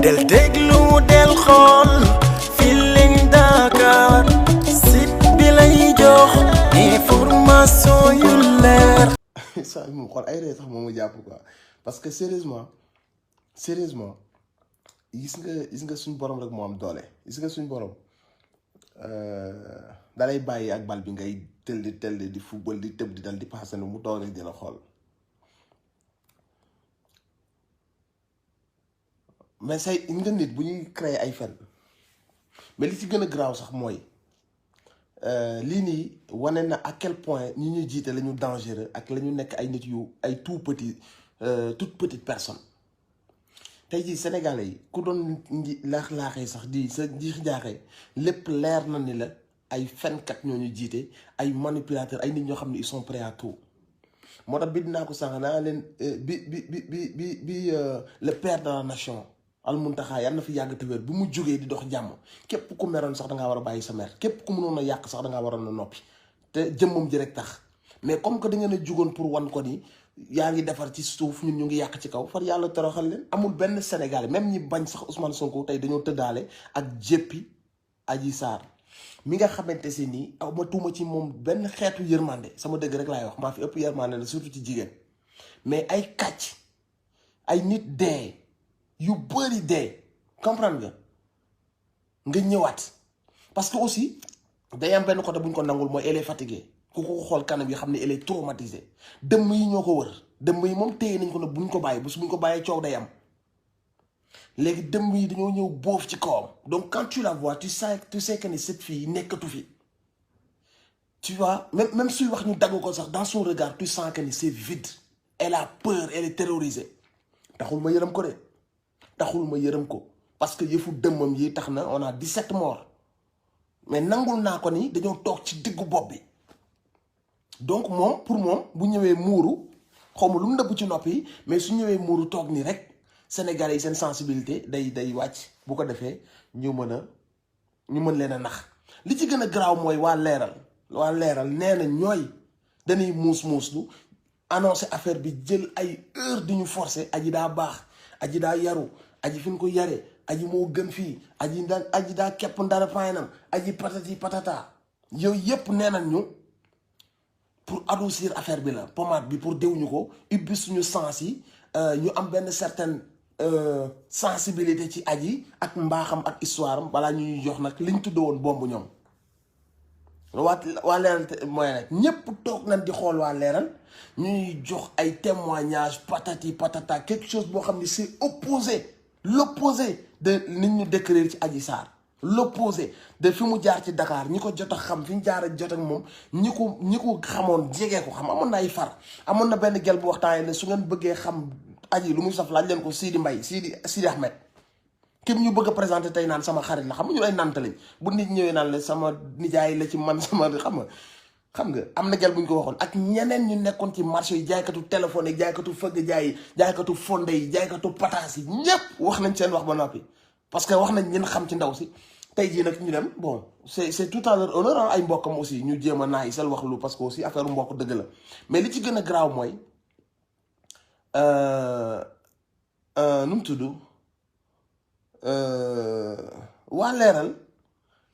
del déglu del xool Feeling Dakar site bi lay jox information yu leer. saa mu xool ay ree sax moom mu jàpp quoi parce que sérieusement gis nga suñ borom rek moo am doole gis nga suñ borom dalay bàyyi ak bal bi ngay tëlli di football di tëb di dal di passé mu toog rek dina xool mais say nga nit bu ñuy créer ay fen mais li ci gën a garaaw sax mooy lii nii wane na à quel point ñi ñuy jiite la ñu dangereux ak la ñu nekk ay nit yu ay toute petite personne tey jii sénégalais yi ku doon laaxee sax di sa jiix jaaxee lépp leer na ni la ay fenkat ñoo ñu jiite ay manipulateurs ay nit ñoo xam ne ils sont prêts à tout moo tax bi dinaa ko sànq naa leen bi le père de la nation Al Muntaxa yàlla na fi yàgg te wér bu mu jógee di dox jàmm képp ku meroon sax dangaa war a bàyyi sa mer képp ku mënoon a yàq sax dangaa waroon a noppi te jëmmam ji rek tax mais comme que da ngeen a jugoon pour wan ko ni yaa ngi defar ci suuf ñun ñu ngi yàq ci kaw far yàlla toroxal leen amul benn Sénégalais même ñi bañ sax Ousmane Sonko tey dañoo tëddaale ak jéppi Adji Sarr mi nga xamante si nii aw ma tuuma ci moom benn xeetu yërmande sama dëgg rek laay wax maa fi ëpp yërmande la surtout ci jigéen mais ay kàcc ay nit dee yu bëri dee comprendre nga ñëwaat parce que aussi day am benn côté bu ñu ko nangul mooy elle est fatiguée ku ko xool kanam yi xam ne elle est traumatisée dëmm yi ñoo ko wër dëmm yi moom téye nañ ko ne buñ ko bàyyi bu buñ ko bàyyee coow day am léegi dëmm yi dañoo ñëw boof ci kawam donc quand tu la vois tu sais que ni cette fille nekkatu fi tu vois même suy wax ñu dagg ko sax dans son regard tu sens que ni c'est vide elle a peur elle est terrorisée taxul ma yërëm ko parce que yëfu dëmmam yi tax na on a 17 morts mais nangul naa ko ni dañoo toog ci diggu bopp bi donc moom pour moom bu ñëwee muuru xaw ma lu mu nëbb ci nopp yi mais su ñëwee muuru toog nii rek Sénégalais yi seen sensibilité day wàcc bu ko defee ñu mën leen a nax li ci gën a garaaw mooy waa leeral nee na ñooy dañuy muus-muuslu annoncé affaire bi jël ay heure di ñu forcer aji daa baax aji daa yaru aji fi ñu ko yaree aji moo gën fii aji daa kepp ndara paynam aji patati patata yooyu yépp nee nañ ñu pour adoucir affaire bi la pommade bi pour déwñu ko ubbi suñu sens yi ñu am benn certaine sensibilité ci aji ak mbaaxam ak histoire am balaa ñuy jox nag liñ tudde woon bomb ñoom waa leeral mooy nag ñépp toog nañ di xool waa leeral ñuy jox ay témoignages patati patata quelque chose boo xam ne c'est l'opposé de nit ñu décrire ci Adji Sarr l'opposé de fi mu jaar ci Dakar ñi ko jot a xam fi ñu jaar ak jot ak moom ñi ko xamoon jegee ko xam amoon na ay far amoon na benn gel bu waxtaanee ne su ngeen bëggee xam aji lu muy saf laaj leen ko Sidi Mbaye Sidi Ahmed kim ñu bëgg a présenté tey naan sama xarit la xam nga ñu ay nant lañ bu nit ñëwee naan la sama nijaay la ci man sama xam nga am na gel bu ñu ko waxoon ak ñeneen ñu nekkoon ci marché yi jaaykatu téléphone yi jaaykatu fëgg jaay yi jaaykatu fonde yi jaaykatu pataas yi ñépp wax nañ seen wax ba noppi parce que wax nañ ñen xam ci ndaw si tey jii nag ñu dem bon c'est tout à leur honneur ay mbokkam aussi ñu jéem a naay sel wax lu parce que aussi affaire mbokk dëgg la mais li ci gën a garaaw mooy nu mu tudd waa leeral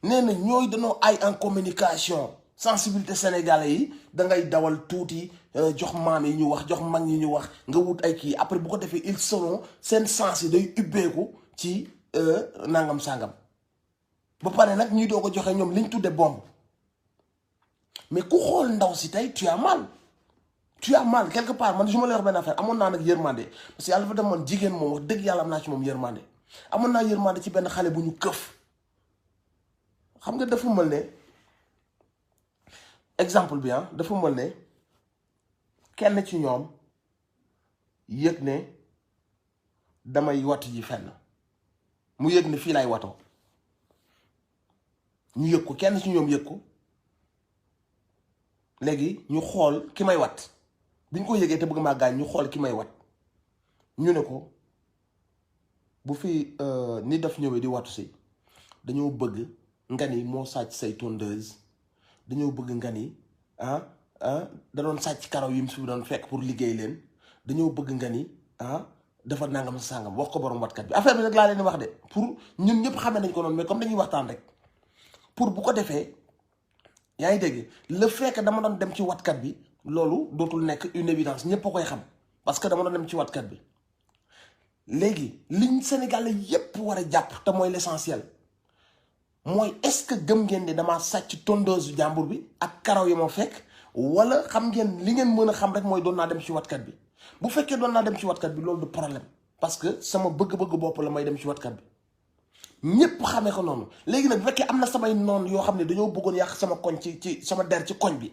nee na ñooy dañoo ay en communication sensibilité sénégalais yi da ngay dawal tuuti jox maam yi ñu wax jox mag yi ñu wax nga wut ay kii après bu ko defee ils seront seen sens yi day ubbeeku ci nangam sangam ba pare nag ñuy doo ko joxe ñoom liñ tudde bomb mais ku xool ndaw si tey tu as mal quelque part man je ma lay wax benn affaire amoon naa nag yërmande parce que yàlla dafa demoon jigéen moom wax dëgg yàlla am naa ci moom yërmande amoon naa yërmande ci benn xale bu ñu këf xam nga dafa mel ne exemple bi dafa mel ne kenn ci ñoom yëg ne damay watu ji fenn mu yëg ne fii laay watoo ñu yëg ko kenn ci ñoom yëg ko léegi ñu xool ki may wat bi ñu ko yëgee te bëgg maa gaañ ñu xool ki may wat ñu ne ko bu fi ni daf ñëwee di watu si dañoo bëgg nga ni moo sàcc say tondeuse dañoo bëgg nga ni da doon sàcc karaw yi mu fi doon fekk pour liggéey leen dañoo bëgg nga ni dafa nangam sangam wax ko borom watkat bi affaire bi nag laa leen di wax de pour ñun ñëpp xamee nañ ko noonu mais comme dañuy waxtaan rek pour bu ko defee yaa ngi dégg le fait que dama doon dem ci watkat bi loolu dootul nekk une évidence ñëpp a koy xam parce que dama doon dem ci watkat bi léegi liñ Sénégalais yépp war a jàpp te mooy l'essentiel mooy est-ce que gëm ngeen ni damaa sàcc tondeuse jàmbur bi ak karaw yi ma fekk wala xam ngeen li ngeen mën a xam rek mooy doon naa dem ci watkat bi bu fekkee doon naa dem ci watkat bi loolu du problème parce que sama bëgg-bëgg bopp la may dem ci watkat bi ñëpp xamee ko noonu léegi nag bu fekkee am na samay noon yoo xam ne dañoo bëggoon yàq sama koñ ci sama der ci koñ bi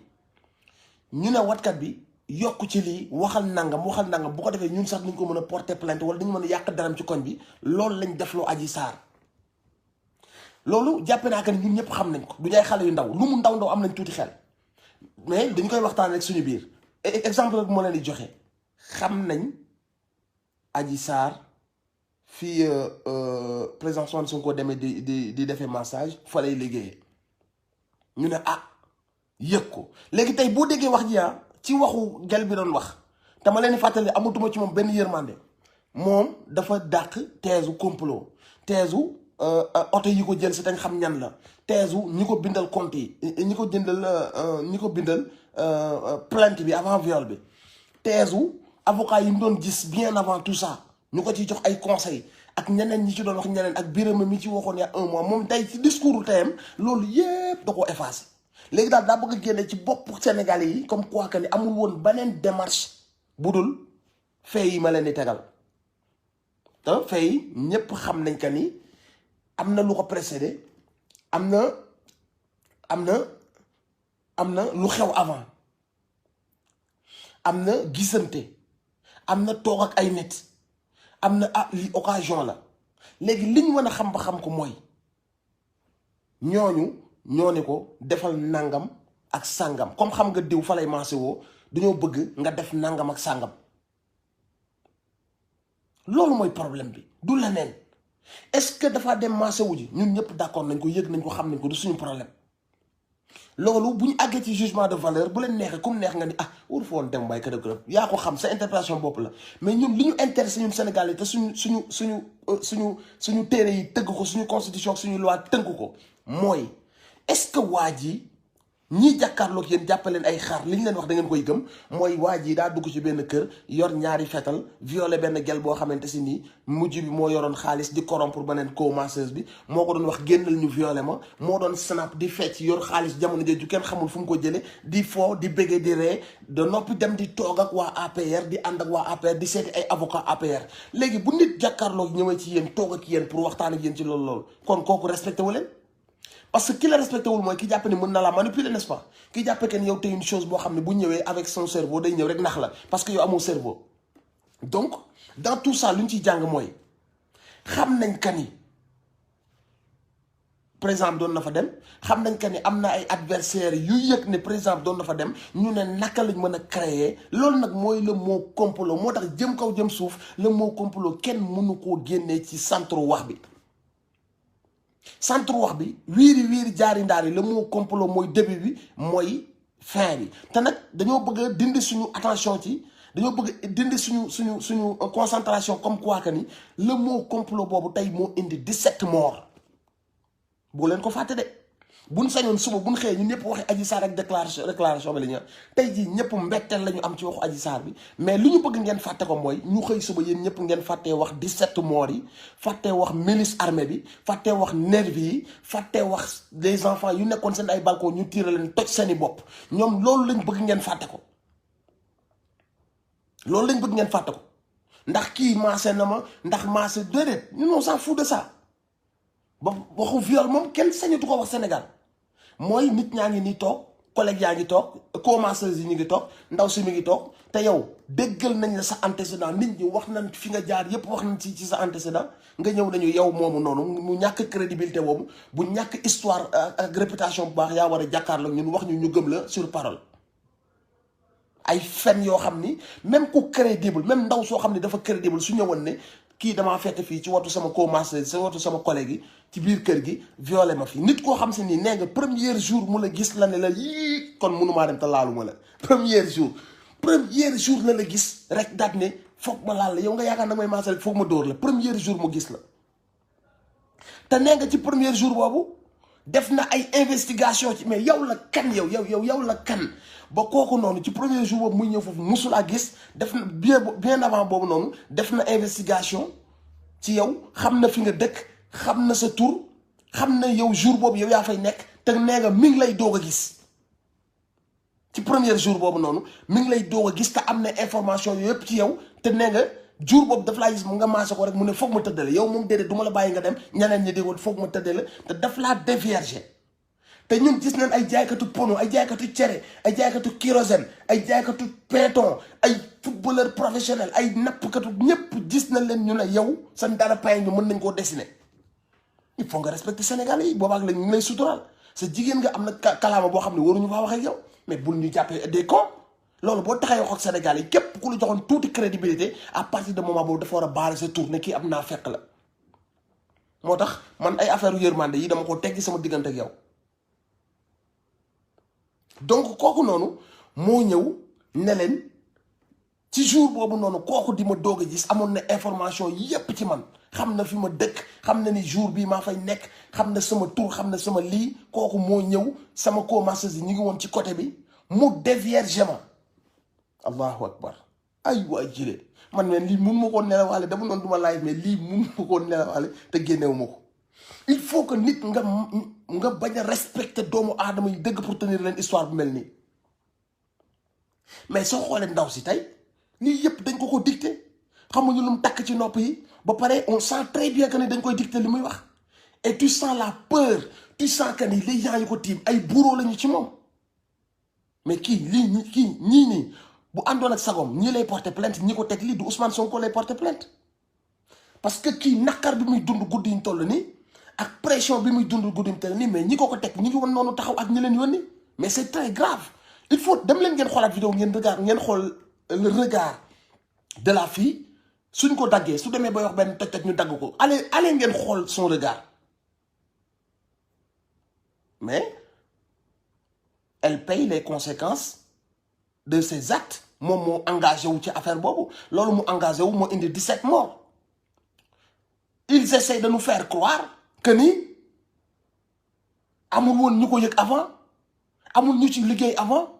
ñu ne watkat bi yokk ci lii waxal nangam bu ko defee ñun sax nañ ko mën a porter plainte wala dañu mën a yàq daram ci koñ bi loolu lañ defloo Adji Sarr loolu jàppe naa que ni ñun ñëpp xam nañ ko du ñay xale yu ndaw lu mu ndaw am nañ tuuti xel mais dañ koy waxtaan rek suñu biir exemple rek moo leen di joxe xam nañ Adji Sarr fii président Ousmane Sonko demee di defee massage fa lay liggéeyee ñu ne yëg ko léegi tey boo déggee wax ji ci waxu gel bi doon wax te ma leen di fàttali amatuma ci moom benn yërmande moom dafa dàq teesu complot teesu oto yi ko jël si dañ xam ñan la teesu ñi ko bindal compte yi ñi ko bindal plainte bi avant viol bi teesu avocat yi mu doon gis bien avant tout ça ñu ko ci jox ay conseils ak ñeneen ñi ci doon wax ñeneen ak Birame mi ci waxoon ya 1 mois moom tey ci discours teyam loolu yépp da ko effacé léegi daal daa bëgg a génne ci bopp Sénégalais yi comme quoi que ni amul woon beneen démarche bu dul fee yi ma leen di tegal te fee yi ñépp xam nañ que ni am na lu ko précédé am na lu xew avant am na gisante am na toog ak ay nit am na li occasion la léegi li ñu mën a xam ba xam ko mooy ñooñu ñoo ne ko defal nangam ak sàngam comme xam nga diw fa lay maase woo dañoo bëgg nga def nangam ak sàngam loolu mooy problème bi du leneen est-ce que dafa dem maase wu ji ñun ñëpp d'accord nañ ko yëg nañ ko xam nañ ko du suñu problème loolu bu ñu àggee ci jugement de valeur bu leen neexee comme neex nga ni wur fa woon dem waaye kërëb yaa ko xam sa interprétation bopp la mais ñun li ñu intéressé ñun Sénégalais te suñu téere yi tëgg ko suñu constitution suñu loi tënk ko mooy est-ce que waa ji ñii jàkkaarloog yéen jàppaleen ay xaar li ñu leen wax da ngeen koy gëm mooy waa ji daa dugg ci benn kër yor ñaari fetal violé benn gel boo xamante si nii mujj bi moo yoroon xaalis di corrompre beneen co-masseuse bi moo ko doon wax génnal ñu violé ma moo doon snap di fecc yor xaalis jamono jooju kenn xamul fu mu ko jële di foo di béggee di ree de noppi dem di toog ak waa APR di ànd ak waa APR di seeti ay avocat APR léegi bu nit jàkkaarloog ñëwee ci yéen toog ak yéen pour waxtaan ak yéen ci loolu kon kooku respecté wu leen parce que ki la respecté wul mooy ki jàpp ne mën na la manipuler n'est-ce pas ki jàppe que yow tey une chose boo xam ne bu ñëwee avec son cerveau day ñëw rek nax la parce que yow amoo cerveau donc dans tout ça lu ñu ciy jàng mooy xam nañ que ni président doon na fa dem xam nañ que ni am na ay adversaires yu yëg ne président doon na fa dem ñu ne naka lañ mën a créer loolu nag mooy le mot complot moo tax jëm kaw jëm suuf le mot complot kenn mënu koo génnee ci centre wax bi. centre wax bi wiiri jaari ndaar yi le mot complot mooy début bi mooy fin bi te nag dañoo bëgg a dindi suñu attention ci dañoo bëgg a dindi suñu concentration comme quoi que ni le mot complot boobu tey moo indi 17 morts boo leen ko fàtte de buñ sañoon suba buñ xëyee ñun ñëpp waxee Adji Sarr ak déclaration bi la ñu tey jii ñëpp mbetteel la ñu am ci waxu Adji Sarr bi mais lu ñu bëgg ngeen fàtte ko mooy ñu xëy suba yéen ñëpp ngeen fàttee wax 17 morts yi fàttee wax milice armée bi fàttee wax nervi yi fàttee wax des enfants yu nekkoon seen ay balcon ñu tiire leen toj seeni bopp ñoom loolu lañ bëgg ngeen fàtte ko loolu lañ bëgg ngeen fàtte ko ndax kii maase na ma ndax maase déedéet ñun on s'en fout de ça ba waxu viol moom kenn sañatu ko wax Sénégal mooy nit ñaa ngi nii toog collègue yaa ngi toog co-masseuse yi ñu ngi toog ndaw si mi ngi toog te yow déggal nañ la sa antécédent nit ñi wax nañ fi nga jaar yépp wax nañ ci sa antécédent nga ñëw nañu yow moomu noonu mu ñàkk crédibilité boobu bu ñàkk histoire ak réputation bu baax yaa war a jàkkaarloo ñun wax ñu gëm la sur parole ay fen yoo xam ni même ku crédible même ndaw soo xam ne dafa crédible su ñëwoon ne kii damaa fekk fii ci watu sama co-masseuse ci watu sama collègue yi ci biir kër gi violé ma fi nit koo xam si nii nee nga premier jour mu la gis la ne la yii kon mënumaa dem te laaluma la premier jour la la gis rek daat ne foog ma laal la yow nga yaakaar nag may maasal foog ma dóor la premier jour mu gis la te nee nga ci premier jour boobu def na ay investigation ci mais yow la kan yow la kan ba kooku noonu ci premier jour boobu muy ñëw foofu musulaa gis def na bien avant boobu noonu def na investigation ci yow xam na fi nga dëkk xam na sa tur xam na yow jour boobu yow yaa fay nekk te nee nga mi ngi lay doog a gis ci premier jour boobu noonu mi ngi lay doog a gis te am na information yooyu yëpp ci yow te nee nga jour boobu daf laa gis mu nga maase ko rek mu ne foog ma tëddale yow moom déedéet du ma la bàyyi nga dem ñeneen ñi dégoon foog ma tëddale te daf laa dévierger te ñun gis nañ ay jaaykatu pono ay jaaykatu cere ay jaaykatu kérosène ay jaaykatu péton ay footballeur professionnel ay nappkatu ñëpp gis nañ leen ñu ne yow sa dara pay ñu mën nañ koo dessiner il faut nga respecter Sénégalais yi boobaak la ñu ngi lay suturaal sa jigéen nga am na kalaama boo xam ne waruñu faa wax ak yow mais bul ñu jàppee des cons loolu boo taxee wax ak Sénégalais yi képp ku la joxoon tuuti crédibilité à partir de moment boobu dafa war a baare sa tour ne kii am naa fekk la moo tax man ay affaire yërmande yi dama ko teggi sama diggante ak yow donc kooku noonu moo ñëw ne leen ci jour boobu noonu kooku di ma doog a gis amoon na information yépp ci man xam na fi ma dëkk xam na ni jour bii maa fay nekk xam na sama tur xam na sama lii kooku moo ñëw sama co-masseuse yi ñu ngi woon ci côté bi mu dévierge ma allahu akbar ay waay jile man men lii mun ma koo nelawaale dama noonu duma live mais lii mun ma koo nelawaale te génnewu ma ko il faut que nit nga bañ a respecter doomu aadama yi dëgg pour tenir leen histoire bu mel nii mais soo xoolee ndaw si tey lii yëpp dañ ko dicté xamuñu lu mu takk ci nopp yi ba pare on sent très bien que ni dañ koy dicté li muy wax et tu sens la peur tu sens que ni les gens yi ko tiim ay bureau lañu ci moom mais kii ñii nii bu àndoon ak sagom ñi lay porter plainte ñi ko teg lii du Ousmane Sonko lay porter plainte parce que kii naqar bi muy dund guddi ñu toll nii ak pression bi muy dund guddi ñu toll nii mais ñi ko teg ñi ngi woon noonu taxaw ak ñi leen yónni mais c'est très grave il faut dem leen ngeen xoolaat vidéo ngeen xool le regard de la fille suñ ko daggee su demee ba wax benn toj ñu dagg ko allez ngeen xool son regard mais elle paye les conséquences de ses actes moom moo engagé wu ci affaire boobu loolu mu engagé wu moo indi 17 morts ils essaient de nous faire croire que ni amul woon ñu ko yëg avant amul ñu ci liggéey avant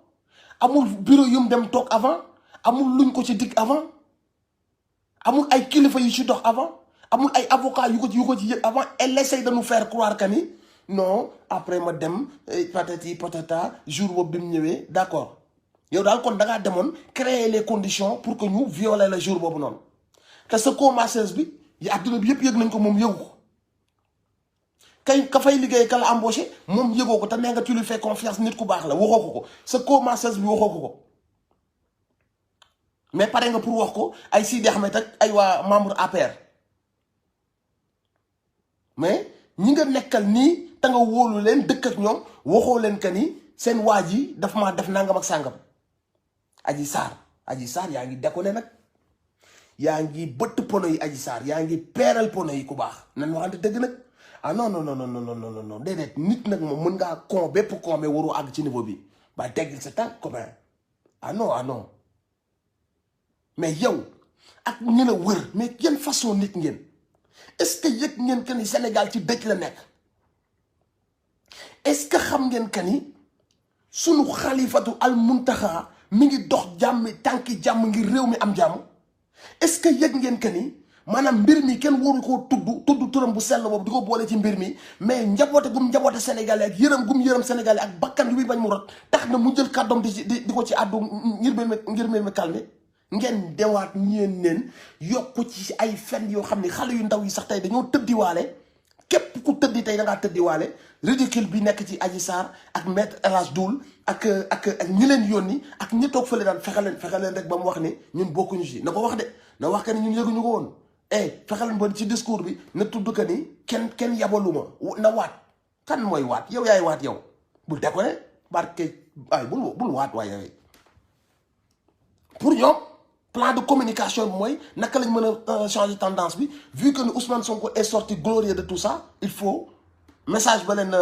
amul bureau yu mu dem toog avant amul luñ ko ci dig avant amul ay kilifa yu ci dox avant amul ay avocat yu ko ci yëg avant elle essaie de nous faire croire que ni non après ma dem patati patata jour boobu bi mu ñëwee d'accord yow daal kon da ngaa demoon créer les conditions pour que ñu violer le jour boobu noonu te sa co-masseuse bi yi adduna bi yëpp yëg nañ ko moom yëgu ko ka fay liggéey ka la embauché moom yëgoo ko te nee nga tu lui fais confiance nit ku baax la waxoo ko sa co-masseuse bi waxoo ko mais pare nga pour wax ko ay Sidi Ahmed ak ay waa membre APR mais ñi nga nekkal nii te nga wóolu leen dëkk ak ñoom waxoo leen que ni seen waa ji daf maa def nangam ak sàngam Adji Sarr yaa ngi déconné nag yaa ngi bëtt pono yi Adji Sarr yaa ngi peeral pono yi ku baax nan waxante dëgg nag ah non déedéet nit nag moom mën ngaa con bépp con mais waru àgg ci niveau bi ba teggil sa tànk commun ah non mais yow ak ñi la wër mais yan façon nit ngeen est-ce que yëg ngeen que ni Sénégal ci dëkk la nekk est-ce que xam ngeen que ni sunu xalifatu al muntaxa mi ngi dox jàmmi tànki jàmm ngir réew mi am jàmm est-ce que yëg ngeen que ni maanaam mbir mi kenn waru koo tudd turam bu sell boobu di ko boole ci mbir mi mais njaboote njaboote Sénégalais ak yërëm Sénégalais ak bakkan yu muy bañ mu rot tax na mu jël kàddoom di ko ci àddu ngir mbir mi calmer ngeen dewaat ñeen neen yokku ci ay fen yoo xam ne xale yu ndaw yi sax tey dañoo tëddiwaale képp ku tëddi tey da ngaa tëddiwaale ridicule bi nekk ci Adji Sarr ak maître El Hadj Diouf ak ñi leen yónni ak ñi toog fële daan fexe leen rek ba mu wax ni ñun bokkuñu ci na ko wax de na wax que ni ñun yëguñu ko woon fexe leen ba ci discours bi na tudd que ni kenn yabaluma na waat kan mooy waat yow yaay waat yow bul déconné barke ay bul waat waaye yow pour ñoom plan de communication bi mooy naka lañ mën a changer tendance bi vu que ni Ousmane Sonko est sorti glorieux de tout ça il faut message ba leen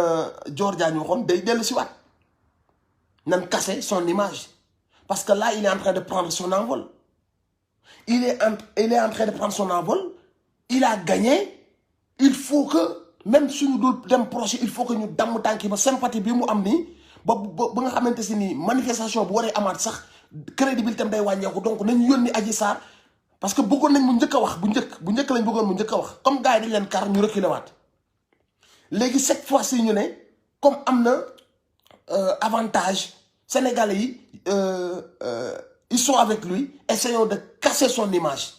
Dior Diagne waxoon day dellu si waat nan casser son image parce que là il est en train de prendre son envol il est en train de prendre son envol, il a gagné, il faut que même suñu dul dem projet il faut que ñu damm tànki ba sympathie bi mu am nii ba nga xamante si nii manifestation bu waree amaat sax crédibilité am day wàññeeku. Donc nañu yónni Adji Sarr parce que bëggoon nañ mu njëkk a wax bu njëkk lañ bëggoon mu njëkk a wax comme gars yi dañ leen kar ñu reculé waat léegi cette fois-ci ñu ne comme am na avantage sénégalais yi ils sont avec lui, essayons de casser son image.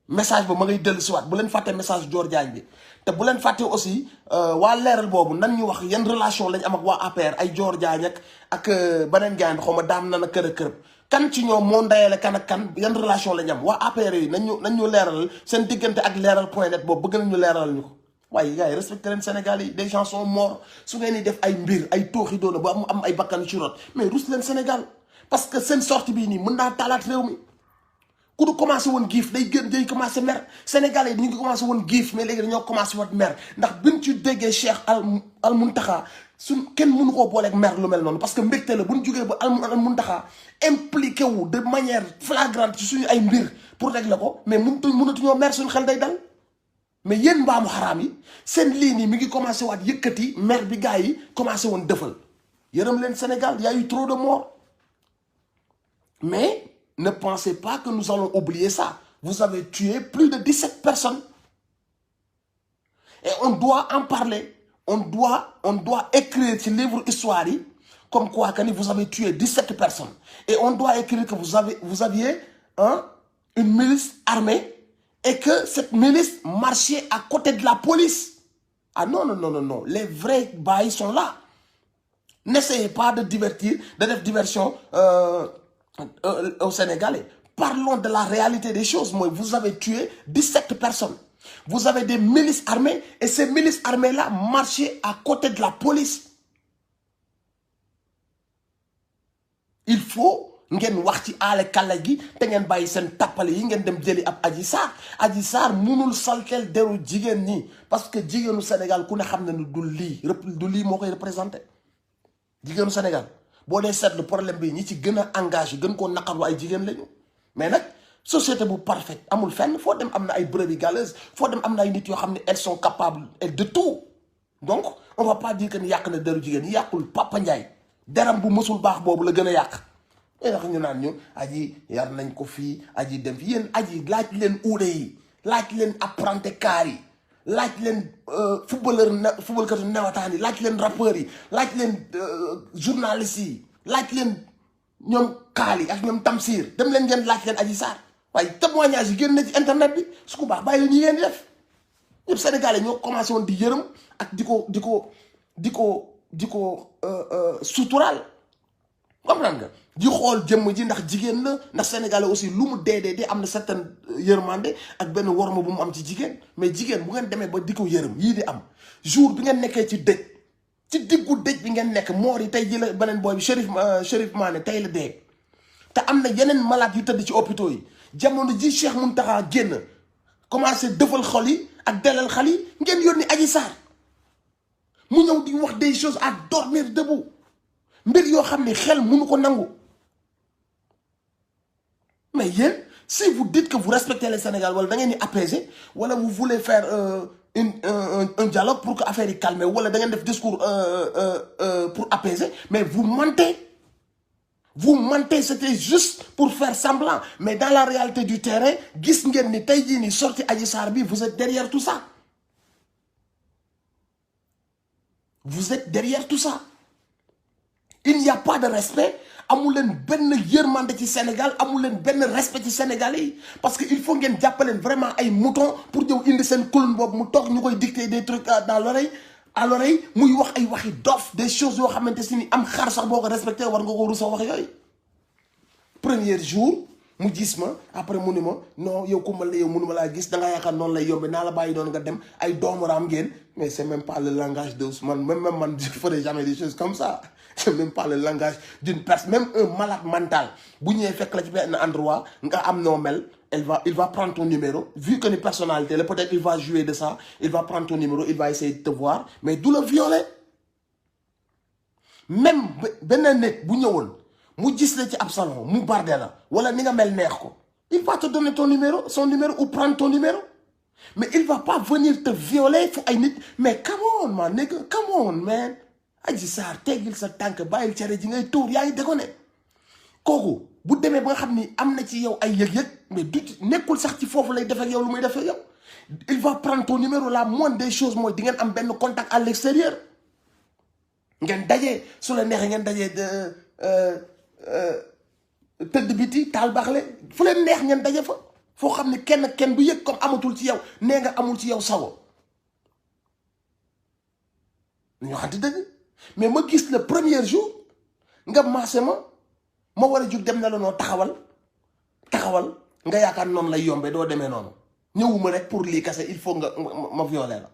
Message ba ma ngay dellu si waat bu leen fàtte message Dior Diagne bi te bu leen fàtte aussi waa leeral boobu nan ñu wax yan relation lañ am ak waa APR ay Dior Diagne ak beneen gaañ xaw ma daam na na kër kan ci ñoom moo ndayele kan ak kan yan relation lañ am waa APR yi nañ ñu leeralal seen diggante ak leeral.net boobu bëgg nañ ñu leeralal ñu ko. waaye gars yi respecté leen Sénégal yi des gens sont morts su ngeen di def ay mbir ay tooxi doona ba am ay bakkan ci rot mais rus leen Sénégal parce que seen sortie bii nii mën naa taalaat réew mi. ku du commencé woon giif day commencé mer Sénégalais yi ñu ngi commencé woon giif mais léegi dañoo commencé woon mer ndax biñ ci déggee Cheikh al Muntaxa suñ kenn mënu koo booleeg mer lu mel noonu parce que mbégte la buñ jógee ba al Muntaxa impliqué wu de manière flagrante ci suñu ay mbir pour régler ko mais mënatuñoo mer suñu xel day dal mais yéen mbaamu xaraam yi seen lii nii mi ngi commencé waat yëkkati mer bi gars yi commencé woon dëfal yërëm leen Sénégal y a eu trop de morts mais ne pensez pas que nous allons oublier ça. Vous avez tué plus de 17 personnes. Et on doit en parler. On doit écrire ce livre histoire comme quoi vous avez tué 17 personnes. Et on doit écrire que vous aviez une milice armée et que cette milice marchait à côté de la police. Ah non, non, non, non, non. Les vrais bails sont là. N'essayez pas de faire diversion aux Sénégalais. Parlons de la réalité des choses. Moi, vous avez tué 17 personnes. Vous avez des milices armées et ces milices armées-là marchaient à côté de la police. Il faut ngeen wax ci aale kàlla gi te ngeen bàyyi seen tappale yi ngeen dem jëli ab Adji Sarr. Adji Sarr munul saltel deru jigéen ñi parce que jigéenu Sénégal ku ne xam na ne du lii moo koy représenté jigéenu Sénégal. boo dee seetlu problème bi ñi ci gën a engagé gën koo naqarlu ay jigéen lañu mais nag société bu parfaite amul fenn foo dem am na ay brebis galeuses foo dem am na ay nit yoo xam ne elles sont capables de tout donc on va pas dire que ni yàq na deru jigéen yi yàqul Papa Ndiaye deram bu mësul baax boobu la gën a yàq wax ñu naan ñu aji yar nañ ko fii aji dem fi yéen aji laaj leen uude yi laaj leen apprenti car yi laaj leen footballkatu newataan yi laaj leen rappeurs yi laaj leen journalistes yi laaj leen ñoom kaali ak ñoom Tamsir dem leen ngeen laaj leen Adji Sarr waaye témoignage yi génn na ci internet bi su ko baax bàyyi la ñu yéen def ñëpp Sénégalais ñoo commencé woon di yërëm ak di ko suturaal comprendre nga di xool jëmm ji ndax jigéen la ndax Sénégalais aussi lu mu dee am na certaine yërmande ak benn worma bu mu am ci jigéen mais jigéen bu ngeen demee ba di ko yërëm yii di am jour bi ngeen nekkee ci dëj ci diggu dëj bi ngeen nekk moor yi tey ji la beneen booy bi Chérif Mané tey la dee te am na yeneen malade yu tëdd ci hôpitaux yi jamono ji Cheikh Mountakha génn commencé dëfal xol yi ak dalal xal yi ngeen yónni Adji Sarr mu ñëw di wax des choses à dormir debout mbir yoo xam ne xel mënu ko nangu mais yéen si vous dites que vous respectez le Sénégal wala da ngeen di apaiser wala vous voulez faire un dialogue pour que affaire yi calme wala da ngeen def discours pour apaiser mais vous mentez c'était juste pour faire semblant mais dans la réalité du terrain gis ngeen ni tey jii ni sorti Adji Sarr bi vous êtes derrière tout ça il n'y a pas de respect amul leen benn yërmande ci Sénégal amul leen benn respect ci Sénégalais yi parce que il faut ngeen jàppaleen vraiment ay mouton pour ñëw indi seen colonne boobu mu toog ñu koy dicter des trucs dans l'oreille à l'oreille muy wax ay waxi dof des choses yoo xamante si ni am xar sax boo ko respecté war nga ko rusa wax yooyu premier jour mu gis ma après mu ni ma non yow ku ma la yow mënu ma laa gis da nga yaakaar noonu lay yombe naa la bàyyi doon nga dem ay doomu raam ngeen mais c'est même pas le langage de Ousmane même man je ferai jamais des choses comme ça c'est même pas le langage d'une personne même un malade mental bu ñëwee fekk la ci benn endroit nga am noo mel il va prendre ton numéro vu que ni personnalité la peut-être il va jouer de ça il va prendre ton numéro il va essayer de te voir mais du la violer même benn nit bu ñëwoon mu gis la ci ab salon mu barde la wala ni nga mel neex ko il va te donner ton numéro, son numéro, ou prendre ton numéro. Mais il va pas venir te violer fu ay nit. Mais come on man nigga, come on man. Adji Sarr teggil sa tànk bàyyil cere ji ngay tuur yaa ngi déconné. Kooku bu demee ba nga xam ni am na ci yow ay yëg-yëg mais du nekkul sax ci foofu lay def ak yow lu muy def ak yow. Il va prendre ton numéro. La moindre des choses mooy di ngeen am benn contact à l'extérieur. ngeen daje su la neexee ngeen daje tëdd biti taal baaxle fu leen neex ngeen daje fa. foo xam ne kenn du yëg comme amatul ci yow nee nga amul ci yow sago ñu waxante dëgg. mais ma gis le premier jour nga maase ma war a jug dem na la noo taxawal nga yaakaar noonu lay yombe doo demee noonu ñëwuma rek pour lii kase il faut nga ma violer la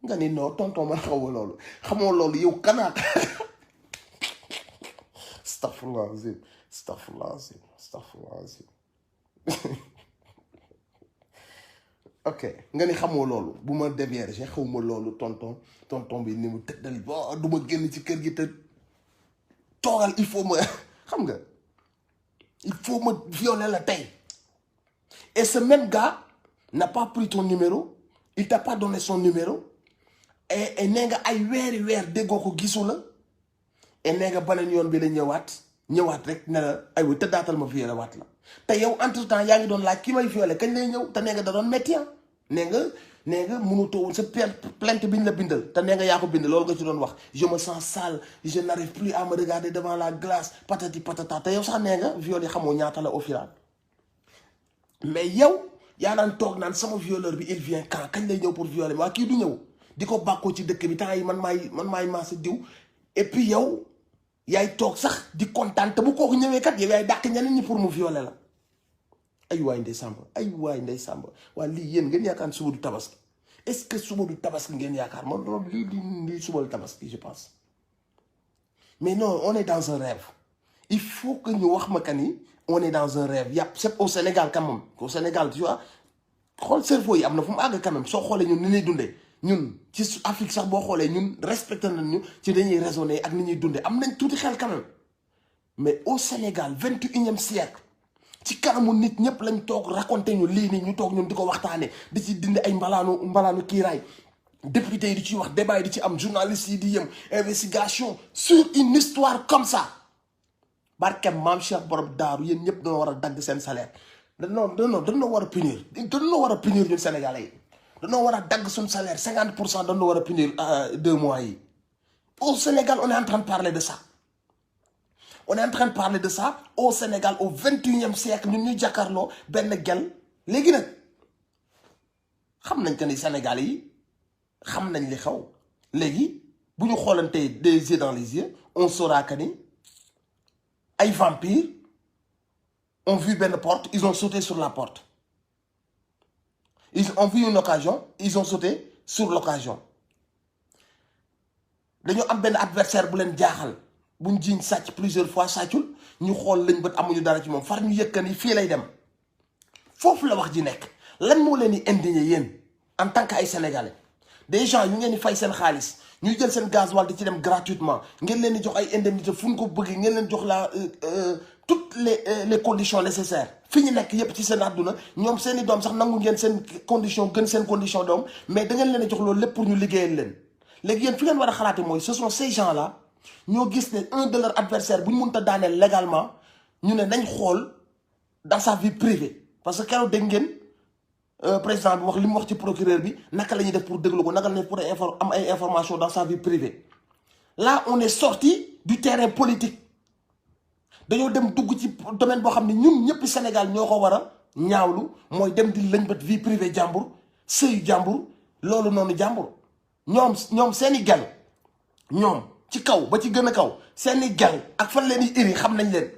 nga ni non tonton man xamoo loolu yow kanaat astaghfirullah azim ok nga ni xamoo loolu bu ma dévierge xawma loolu tonton bi ni mu tëddal ba du ma génn ci kër gi te toogal il faut ma violer la tey. Et ce même gars n'a pas pris ton numéro, il t'a pas donné son numéro et nee nga ay weer déggoo ko gisu la et nee nga beneen yoon bi la ñëwaat rek ne la aywa tëddaatal ma violer waat la te yow entre temps yaa ngi doon laaj ki may violer kañ lay ñëw te nee nga da doon métti nee nga mënutoo sa plainte bi ñu la bindal te nee nga yaa ko bind loolu nga ci doon wax je me sens sale je n'arrive plus à me regarder devant la glace patati patata te yow sax nee nga viol yi xamoo ñaata la au final. Mais yow yaa daan toog naan sama violeur bi il vient kañ lay ñëw pour violer waa kii du ñëw di ko bàkkoo ci dëkk bi temps yi man maay maasa diw et puis yow yaay toog sax di kontaan te bu kooku ñëwee kat yow yaay dàq ñeneen ñi pour mu violer la. ay waay Ndeye Samba waa lii yéen ngeen yaakaar suba du tabaski est-ce que suba du tabaski ngeen yaakaar man loolu lii suba du tabaski je pense. Mais non, on est dans un rêve. Il faut que nous voyons on est dans un rêve. C'est au Sénégal quand même. Au Sénégal, tu vois, le cerveau, il y a quand même. Si nous, ci Afrique sax boo xoolee ñun respecté nañu ci dañuy raisonner ak ni ñuy dundee am nañ tuuti xel quand même mais au Sénégal 21e siècle ci kanamu nit ñëpp lañ toog raconté ñu lii nii ñu toog ñun di ko waxtaanee di ci dindi ay mbalaanu kiiraay député yi di ci wax débat yi di ci am journalistes yi di yëm investigation sur une histoire comme ça barkem maam Cheikh borom daaru yéen ñëpp dañoo war a dagg seen salaire dañoo war a punir ñun Sénégalais yi. Nous avons son salaire, 50% de nous punir 2 mois. Au Sénégal, on est en train de parler de ça. On est en train de parler de ça. Au Sénégal, au 21e siècle, nous avons Jakarlo, Ben Gel. Les Guinéens, nous savons que les Sénégalais, nous savons les gens. Les Guinéens, si nous regardons des yeux dans les yeux, on saura que les vampires ont vu Ben porte, ils ont sauté sur la porte. Ils ont vu une occasion, ils ont sauté sur l'occasion. Nous avons un adversaire qui est un bu ñu sàcc plusieurs fois sàccul ñu xool lañ bët amuñu dara ci moom far ñu yëkkani fii lay dem foofu la wax ji nekk lan moo leen di indigné yéen en tant que ay sénégalais des gens yu ngeen di fay seen xaalis ñuy jël seen gasoil di ci dem gratuitement ngeen leen di jox ay indemnité fu ñu ko bëgg ngeen leen jox la toutes les conditions nécessaires fi ñu nekk yépp ci seen àdduna ñoom seen i doom sax nangu ngeen seen condition gën seen condition doom mais da ngeen leen di jox loolu lépp pour ñu liggéeyal leen léegi yéen fi ngeen war a xalaate mooy ce sont ces gens là ñoo gis ne un de leur adversaire bu ñu mënta daaneel légalement ñu ne nañ xool dans sa vie privée parce que keroog dégg ngeen président bi wax li mu wax ci procureur bi naka la ñuy def pour déglu ko naka la ñuy pour am ay information dans sa vie privée là on est sorti du terrain politique dañoo dem dugg ci domaine boo xam ne ñun ñëpp Sénégal ñoo ko war a ñaawlu mooy dem di lëñbët vie privée jàmbur sëyu jàmbur loolu noonu jàmbur ñoom seeni gal ñoom ci kaw ba ci gën a kaw seeni gal ak fan leen di iri xam nañ leen